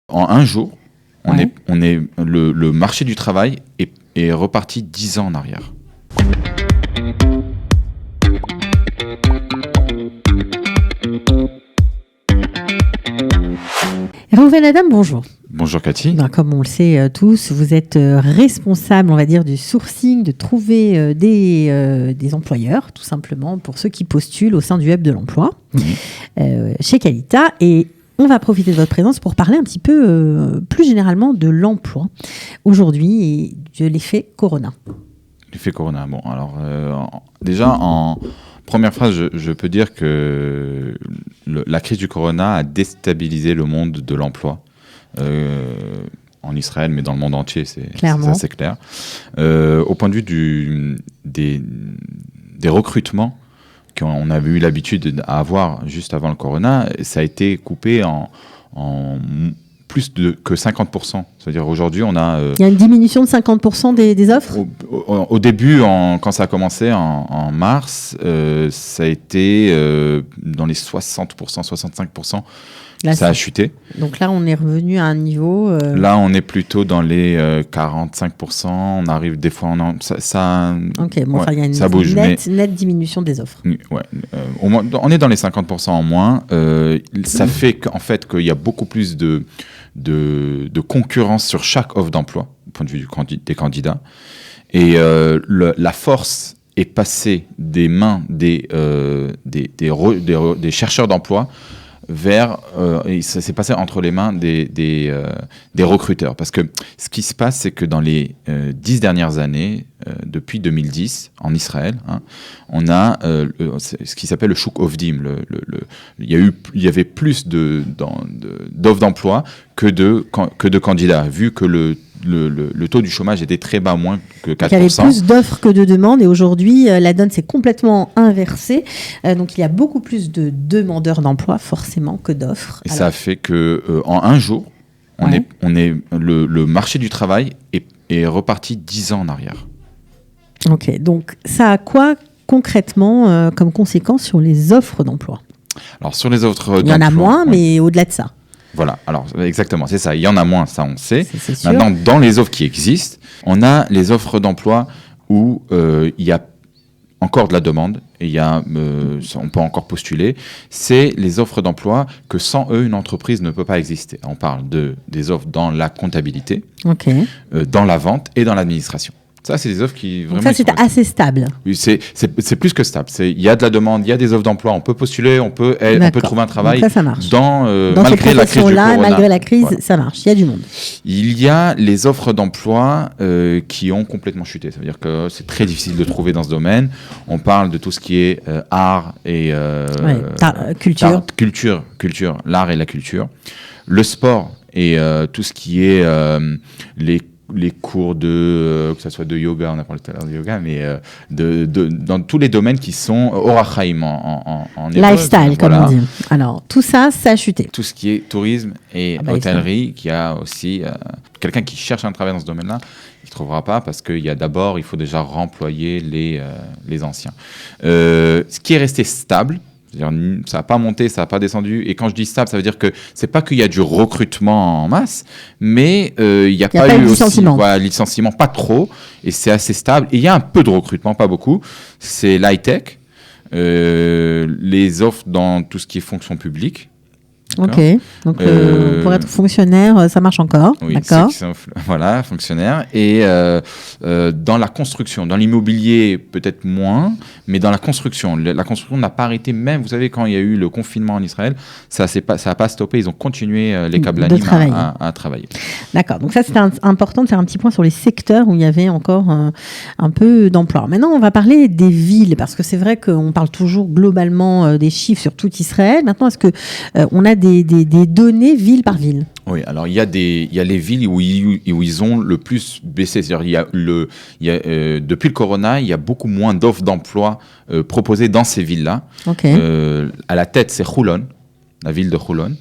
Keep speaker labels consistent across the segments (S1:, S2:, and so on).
S1: En un jour, le marché du travail est reparti 10 ans en arrière.
S2: Rouven Adam, bonjour.
S1: Bonjour Cathy.
S2: Comme on le sait tous, vous êtes responsable, on va dire, du sourcing, de trouver des employeurs, tout simplement, pour ceux qui postulent au sein du Hub de l'emploi, chez Qualita. Et on va profiter de votre présence pour parler un petit peu plus généralement de l'emploi aujourd'hui et de l'effet Corona.
S1: L'effet Corona, bon, alors déjà en première phrase, je peux dire que la crise du Corona a déstabilisé le monde de l'emploi. En Israël, mais dans le monde entier, c'est assez clair. Au point de vue des recrutements qu'on avait eu l'habitude d'avoir juste avant le Corona, ça a été coupé en plus que 50%. C'est-à-dire aujourd'hui, on a...
S2: Il y a une diminution de 50% des offres ?
S1: Au début, quand ça a commencé en mars, ça a été dans les 60%, 65%. Là, ça a chuté.
S2: Donc là, on est revenu à un niveau...
S1: Là, on est plutôt dans les 45%. On arrive des fois...
S2: Ok, bon, il y a une
S1: bouge,
S2: nette diminution des offres.
S1: Ouais, on est dans les 50% en moins. Ça fait qu'en fait, qu'il y a beaucoup plus de concurrence sur chaque offre d'emploi, au point de vue des candidats. Et la force est passée des mains des chercheurs d'emploi vers, et ça s'est passé entre les mains des recruteurs. Parce que ce qui se passe, c'est que dans les 10 dernières années, depuis 2010, en Israël, on a ce qui s'appelle le Shuk Ovdim. Il y avait plus d'offres d'emploi que de candidats, vu que le taux du chômage était très bas, moins que 4%.
S2: Il y avait plus d'offres que de demandes, et aujourd'hui, la donne s'est complètement inversée. Donc, il y a beaucoup plus de demandeurs d'emploi, forcément, que d'offres.
S1: Et ça fait qu'en un jour, le marché du travail est reparti 10 ans en arrière.
S2: Ok, donc ça a quoi concrètement comme conséquence sur les offres d'emploi ?
S1: Alors, sur les offres d'emploi...
S2: Il y en a moins, mais au-delà de ça.
S1: Voilà, alors exactement, c'est ça. Il y en a moins, ça on sait.
S2: C'est sûr.
S1: Maintenant, dans les offres qui existent, on a les offres d'emploi où il y a encore de la demande et on peut encore postuler. C'est les offres d'emploi que sans eux, une entreprise ne peut pas exister. On parle des offres dans la comptabilité, dans la vente et dans l'administration. Ça, c'est des offres qui vraiment...
S2: Donc ça, c'est assez stable.
S1: Oui, c'est plus que stable. Il y a de la demande, il y a des offres d'emploi, on peut postuler, on peut trouver un travail.
S2: Donc ça marche.
S1: Malgré la crise du Corona.
S2: Malgré la crise, ça marche. Il y a du monde.
S1: Il y a les offres d'emploi qui ont complètement chuté. Ça veut dire que c'est très difficile de trouver dans ce domaine. On parle de tout ce qui est art et... culture, l'art et la culture. Le sport et tout ce qui est les cours que ce soit de yoga, on a parlé tout à l'heure de yoga, mais dans tous les domaines qui sont Orach Chaim en
S2: lifestyle, comme on dit. Alors, tout ça, ça a chuté.
S1: Tout ce qui est tourisme et hôtellerie, qui a aussi... quelqu'un qui cherche un travail dans ce domaine-là, il ne trouvera pas parce il faut déjà remployer les anciens. Ce qui est resté stable, c'est-à-dire, ça n'a pas monté, ça n'a pas descendu. Et quand je dis stable, ça veut dire que c'est pas qu'il y a du recrutement en masse, mais il n'y a pas eu licenciement. Licenciement, pas trop, et c'est assez stable. Et il y a un peu de recrutement, pas beaucoup. C'est l'high-tech, les offres dans tout ce qui est fonction publique.
S2: Ok, donc pour être fonctionnaire, ça marche encore.
S1: Oui,
S2: d'accord.
S1: Fonctionnaire. Et dans la construction, dans l'immobilier, peut-être moins, mais dans la construction n'a pas arrêté. Même, vous savez, quand il y a eu le confinement en Israël, ça n'a pas stoppé. Ils ont continué, les Kablanim, à travailler.
S2: D'accord, donc ça, c'était important de faire un petit point sur les secteurs où il y avait encore un peu d'emploi. Maintenant, on va parler des villes, parce que c'est vrai qu'on parle toujours globalement des chiffres sur tout Israël. Maintenant, est-ce qu'on a des données ville par ville?
S1: Oui, alors il y a les villes où ils ont le plus baissé. C'est-à-dire depuis le Corona, il y a beaucoup moins d'offres d'emploi proposées dans ces villes-là.
S2: Okay.
S1: À la tête, c'est Holon, la ville de Holon.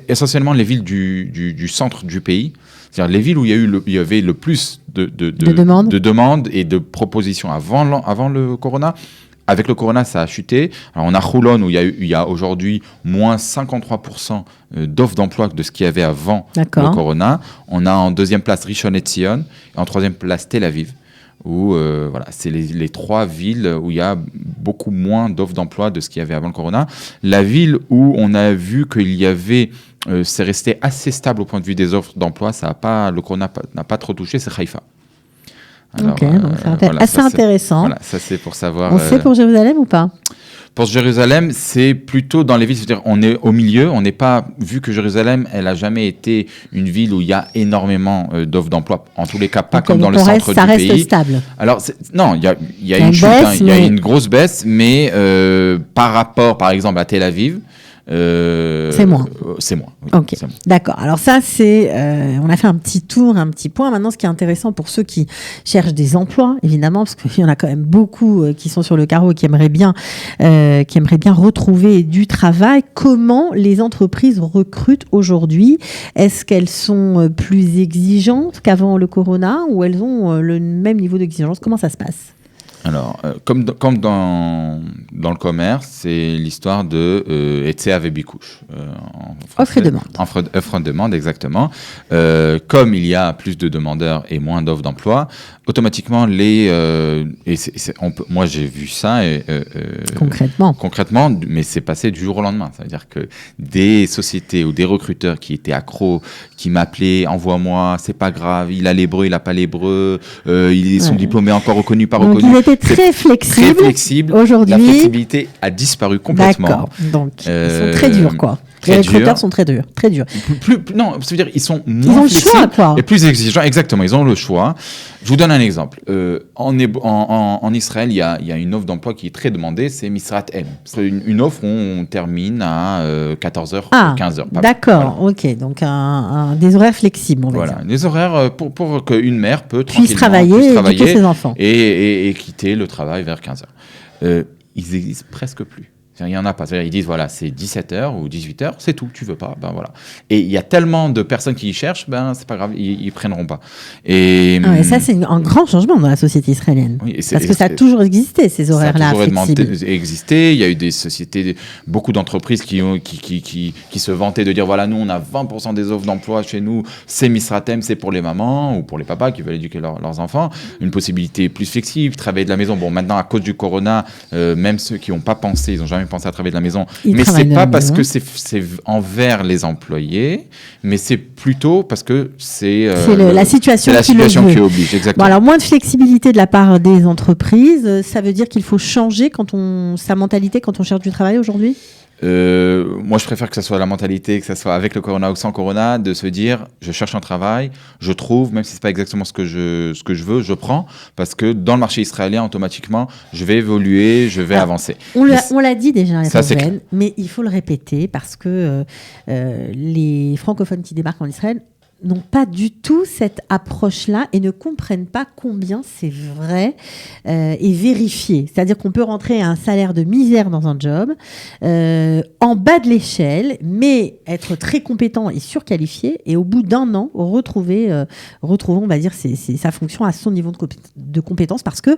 S1: Essentiellement les villes du centre du pays. C'est-à-dire les villes où il y avait le plus de demandes et de propositions avant le Corona. avec le corona, ça a chuté. Alors, on a Khoulon où il y a aujourd'hui moins 53% d'offres d'emploi de ce qu'il y avait avant le corona. On a en deuxième place Rishon LeZion et en troisième place Tel Aviv. Où voilà, c'est les 3 villes où il y a beaucoup moins d'offres d'emploi de ce qu'il y avait avant le corona. La ville où on a vu qu'il y avait, c'est resté assez stable au point de vue des offres d'emploi, le corona n'a pas trop touché, c'est Haïfa.
S2: Alors, donc c'est assez intéressant.
S1: Voilà, ça c'est pour savoir.
S2: On sait pour Jérusalem ou pas?
S1: Pour Jérusalem, c'est plutôt dans les villes, c'est-à-dire on est au milieu, on n'est pas, vu que Jérusalem, elle n'a jamais été une ville où il y a énormément d'offres d'emploi, en tous les cas pas comme dans le centre du pays.
S2: Ça reste stable.
S1: Alors non, il y a une chute, il y a une grosse baisse, mais par rapport par exemple à Tel Aviv,
S2: c'est moins.
S1: C'est moins. Oui,
S2: ok, c'est moins. D'accord. Alors ça, c'est, on a fait un petit tour, un petit point. Maintenant, ce qui est intéressant pour ceux qui cherchent des emplois, évidemment, parce qu'il y en a quand même beaucoup qui sont sur le carreau et qui aimeraient bien retrouver du travail. Comment les entreprises recrutent aujourd'hui? Est-ce qu'elles sont plus exigeantes qu'avant le corona ou elles ont le même niveau d'exigence? Comment ça se passe?
S1: Alors, comme dans le commerce, c'est l'histoire de Etsea Vebikush.
S2: Offre et demande.
S1: Offre et demande, exactement. Comme il y a plus de demandeurs et moins d'offres d'emploi, automatiquement, moi j'ai vu ça concrètement, mais c'est passé du jour au lendemain. Ça veut dire que des sociétés ou des recruteurs qui étaient accros, qui m'appelaient, envoie-moi, c'est pas grave, il a l'hébreu, il a pas l'hébreu, son diplôme est encore reconnu, pas reconnu.
S2: Donc, il était très flexible. Aujourd'hui,
S1: la flexibilité a disparu complètement.
S2: D'accord. Donc, ils sont très durs, quoi. Les recruteurs sont très durs.
S1: Non, ça veut dire ils sont moins flexibles, le choix, quoi. Et plus exigeants. Exactement, ils ont le choix. Je vous donne un exemple. En Israël, il y a une offre d'emploi qui est très demandée, c'est Misrat M. C'est une offre où on termine à 14h, 15h.
S2: D'accord, voilà. Ok. Donc des horaires flexibles, on va dire.
S1: Des horaires pour qu'une mère
S2: puisse travailler et éduquer ses enfants.
S1: Et quitter le travail vers 15h. Ils n'existent presque plus. Il n'y en a pas. C'est-à-dire, ils disent, voilà, c'est 17h ou 18h, c'est tout, tu veux pas, ben voilà. Et il y a tellement de personnes qui y cherchent, ben c'est pas grave, ils prendront pas. Et
S2: ça, c'est un grand changement dans la société israélienne. Oui, parce que ça a toujours existé, ces horaires-là. Ça a toujours
S1: existé. Il y a eu des sociétés, beaucoup d'entreprises qui se vantaient de dire, voilà, nous, on a 20% des offres d'emploi chez nous, c'est Misratem, c'est pour les mamans ou pour les papas qui veulent éduquer leurs enfants. Une possibilité plus flexible, travailler de la maison. Bon, maintenant, à cause du corona, même ceux qui n'ont pas pensé, ils n'ont jamais pensé à travailler de la maison, mais c'est pas parce que c'est envers les employés, mais c'est plutôt parce que c'est
S2: la situation
S1: qui oblige. Exactement.
S2: Bon, alors moins de flexibilité de la part des entreprises, ça veut dire qu'il faut changer sa mentalité quand on cherche du travail aujourd'hui?
S1: Moi, je préfère que ce soit la mentalité, que ce soit avec le corona ou sans corona, de se dire, je cherche un travail, je trouve, même si c'est pas exactement ce que je veux, je prends, parce que dans le marché israélien, automatiquement, je vais évoluer, je vais avancer.
S2: On l'a dit déjà, mais il faut le répéter parce que les francophones qui débarquent en Israël n'ont pas du tout cette approche-là et ne comprennent pas combien c'est vrai et vérifié. C'est-à-dire qu'on peut rentrer à un salaire de misère dans un job, en bas de l'échelle, mais être très compétent et surqualifié, et au bout d'un an, retrouver, on va dire, sa fonction à son niveau de compétence, parce que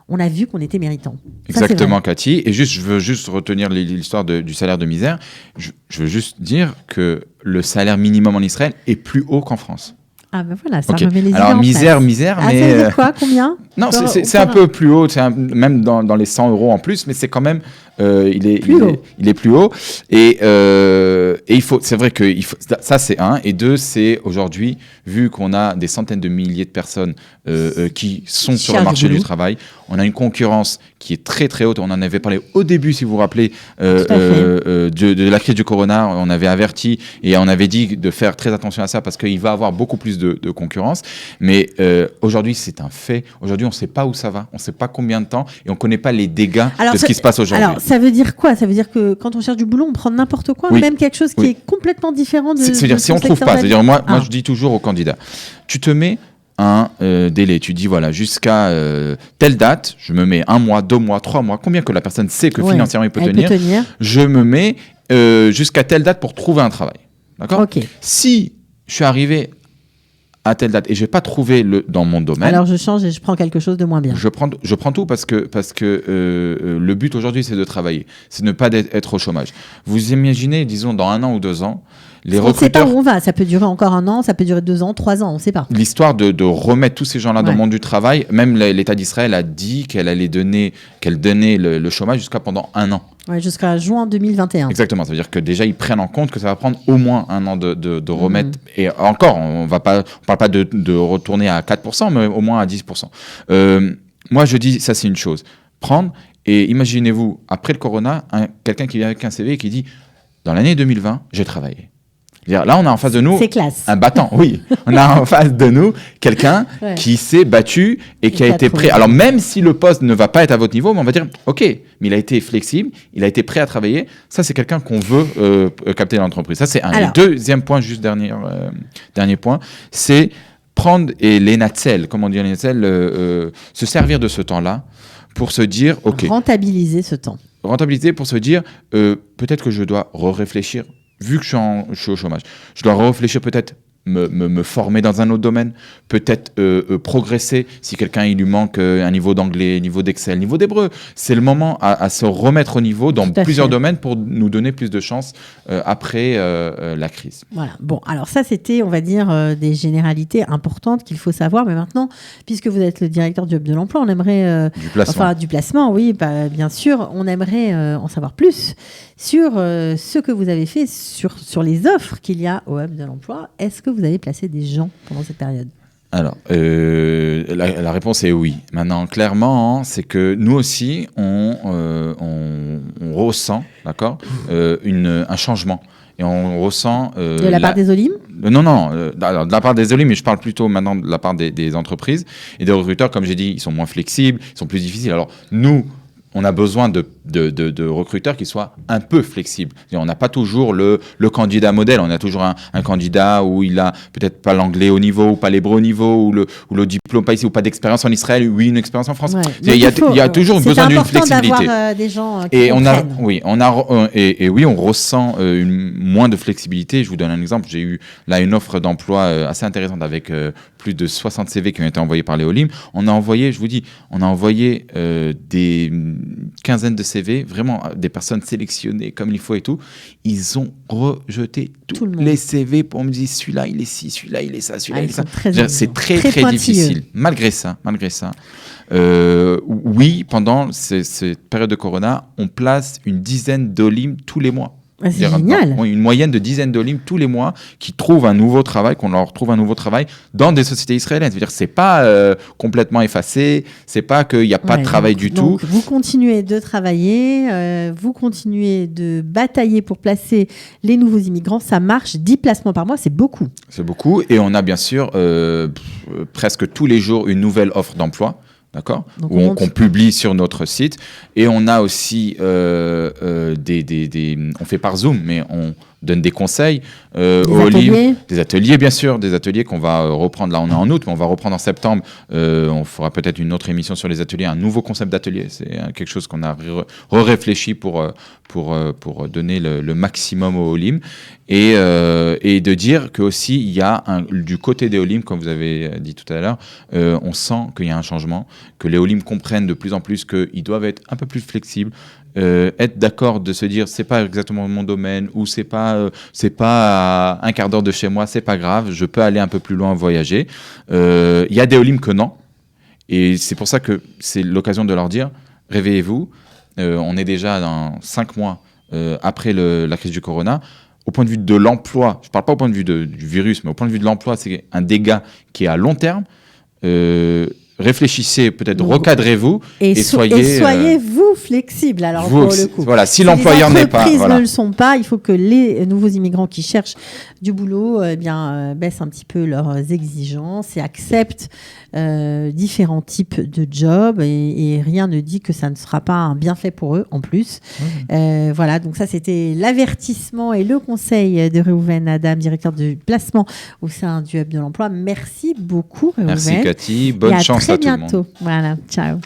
S2: on a vu qu'on était méritant.
S1: Exactement, Cathy. Et je veux juste retenir l'histoire du salaire de misère. Je veux juste dire que le salaire minimum en Israël est plus haut qu'en France.
S2: Ah ben voilà, ça remet les idées
S1: Alors
S2: en
S1: misère,
S2: mais... ça veut dire quoi? Combien?
S1: Non, c'est un peu plus haut, même dans les 100 euros en plus, mais c'est quand même... il est plus haut. Et c'est vrai que ça, c'est un. Et deux, c'est aujourd'hui, vu qu'on a des centaines de milliers de personnes qui sont sur le marché du travail, on a une concurrence qui est très très haute. On en avait parlé au début, si vous vous rappelez, de la crise du corona. On avait averti et on avait dit de faire très attention à ça parce qu'il va y avoir beaucoup plus de concurrence. Mais aujourd'hui, c'est un fait. Aujourd'hui, on ne sait pas où ça va. On ne sait pas combien de temps et on ne connaît pas les dégâts de ce qui se passe aujourd'hui.
S2: Alors, ça veut dire quoi? Ça veut dire que quand on cherche du boulot, on prend n'importe quoi, même quelque chose qui est complètement différent de...
S1: C'est-à-dire, si on ne trouve pas, c'est-à-dire, moi, je dis toujours aux candidats, tu te mets un délai, tu dis voilà, jusqu'à telle date, je me mets 1 mois, 2 mois, 3 mois, combien que la personne sait que financièrement il peut tenir, je me mets jusqu'à telle date pour trouver un travail. D'accord ?
S2: Okay.
S1: Si je suis arrivé à telle date et je vais pas trouver dans mon domaine.
S2: Alors je change et je prends quelque chose de moins bien.
S1: Je prends tout parce que le but aujourd'hui c'est de travailler, c'est de ne pas être au chômage. Vous imaginez, disons dans 1 an ou 2 ans, les recruteurs.
S2: On ne sait pas où on va. Ça peut durer encore 1 an, ça peut durer 2 ans, 3 ans, on ne sait pas.
S1: L'histoire de remettre tous ces gens-là dans le monde du travail, même l'État d'Israël a dit qu'elle donnait le chômage jusqu'à pendant 1 an.
S2: Ouais, jusqu'à juin 2021.
S1: Exactement, ça veut dire que déjà ils prennent en compte que ça va prendre au moins 1 an de remettre. Et encore, on parle pas de retourner à 4%, mais au moins à 10%. Moi je dis, ça c'est une chose. Prendre, et imaginez-vous, après le corona, quelqu'un qui vient avec un CV et qui dit, dans l'année 2020, j'ai travaillé. Là, on a en face de nous un battant, oui. On a en face de nous quelqu'un qui s'est battu et qui a été prêt. Alors, même si le poste ne va pas être à votre niveau, mais on va dire, OK, mais il a été flexible, il a été prêt à travailler. Ça, c'est quelqu'un qu'on veut capter dans l'entreprise. Ça, c'est un. Alors, le deuxième point, juste dernier point, c'est prendre les natsels, comme on dit les natsels, se servir de ce temps-là pour se dire, OK.
S2: Rentabiliser ce temps.
S1: Rentabiliser pour se dire, peut-être que je dois réfléchir. Vu que je suis au chômage, je dois réfléchir peut-être me former dans un autre domaine, peut-être progresser si quelqu'un il lui manque un niveau d'anglais, niveau d'Excel, niveau d'hébreu. C'est le moment à se remettre au niveau dans plusieurs domaines pour nous donner plus de chances après la crise.
S2: Voilà. Bon, alors ça c'était, on va dire, des généralités importantes qu'il faut savoir. Mais maintenant, puisque vous êtes le directeur du Hub de l'Emploi, on aimerait... du placement, oui, bien sûr. On aimerait en savoir plus sur ce que vous avez fait, sur les offres qu'il y a au Hub de l'Emploi. Est-ce que vous avez placé des gens pendant cette période ?
S1: Alors, la réponse est oui. Maintenant, clairement, c'est que nous aussi, on ressent, d'accord, un changement. Et on ressent...
S2: de la part des Olim ?
S1: Non, de la part des Olim, mais je parle plutôt maintenant de la part des entreprises et des recruteurs. Comme j'ai dit, ils sont moins flexibles, ils sont plus difficiles. Alors, nous... on a besoin de recruteurs qui soient un peu flexibles. On n'a pas toujours le candidat modèle. On a toujours un candidat où il a peut-être pas l'anglais au niveau, ou pas l'hébreu au niveau, ou le diplôme pas ici, ou pas d'expérience en Israël, ou une expérience en France. Ouais. Il y a toujours besoin d'une flexibilité.
S2: C'est important d'avoir des gens qui
S1: et
S2: comprennent.
S1: on ressent moins de flexibilité. Je vous donne un exemple. J'ai eu là une offre d'emploi assez intéressante avec plus de 60 CV qui ont été envoyés par les Olim. On a envoyé des quinzaine de CV, vraiment des personnes sélectionnées comme il faut et tout. Ils ont rejeté tous les CV pour me dire celui-là il est ci, celui-là il est ça, celui-là il est ça. C'est très difficile. Malgré ça, oui, pendant cette période de Corona, on place une dizaine d'Olim tous les mois.
S2: C'est génial.
S1: Une moyenne de dizaines d'Olim tous les mois qui trouvent un nouveau travail, qu'on leur trouve un nouveau travail dans des sociétés israéliennes. C'est-à-dire c'est pas complètement effacé, c'est pas qu'il n'y a pas de travail du tout.
S2: Vous continuez de travailler, vous continuez de batailler pour placer les nouveaux immigrants. Ça marche, 10 placements par mois, c'est beaucoup.
S1: C'est beaucoup et on a bien sûr presque tous les jours une nouvelle offre d'emploi. D'accord, qu'on publie sur notre site. Et on a aussi on fait par Zoom, mais on donne des conseils des ateliers, bien sûr, des ateliers qu'on va reprendre. Là, on est en août, mais on va reprendre en septembre. On fera peut-être une autre émission sur les ateliers, un nouveau concept d'atelier. C'est quelque chose qu'on a réfléchi pour donner le maximum aux Olim. Et de dire qu'aussi, il y a du côté des Olim, comme vous avez dit tout à l'heure, on sent qu'il y a un changement, que les Olim comprennent de plus en plus qu'ils doivent être un peu plus flexibles, être d'accord de se dire c'est pas exactement mon domaine ou c'est pas à un quart d'heure de chez moi, c'est pas grave, je peux aller un peu plus loin, voyager. Il y a des Olim que non, et c'est pour ça que c'est l'occasion de leur dire réveillez-vous, on est déjà dans 5 mois après la crise du corona. Au point de vue de l'emploi, je ne parle pas au point de vue du virus, mais au point de vue de l'emploi, c'est un dégât qui est à long terme. Réfléchissez, peut-être recadrez-vous et
S2: soyez-vous flexible. Alors
S1: pour le coup, voilà, si l'employeur n'est pas,
S2: les entreprises ne le sont pas, il faut que les nouveaux immigrants qui cherchent du boulot, baissent un petit peu leurs exigences et acceptent différents types de jobs et rien ne dit que ça ne sera pas un bienfait pour eux en plus. Voilà, donc ça c'était l'avertissement et le conseil de Réhouven Adam, directeur du placement au sein du Hub de l'Emploi. Merci beaucoup Réhouven.
S1: Merci Cathy, bonne chance à tout le monde.
S2: Voilà, ciao.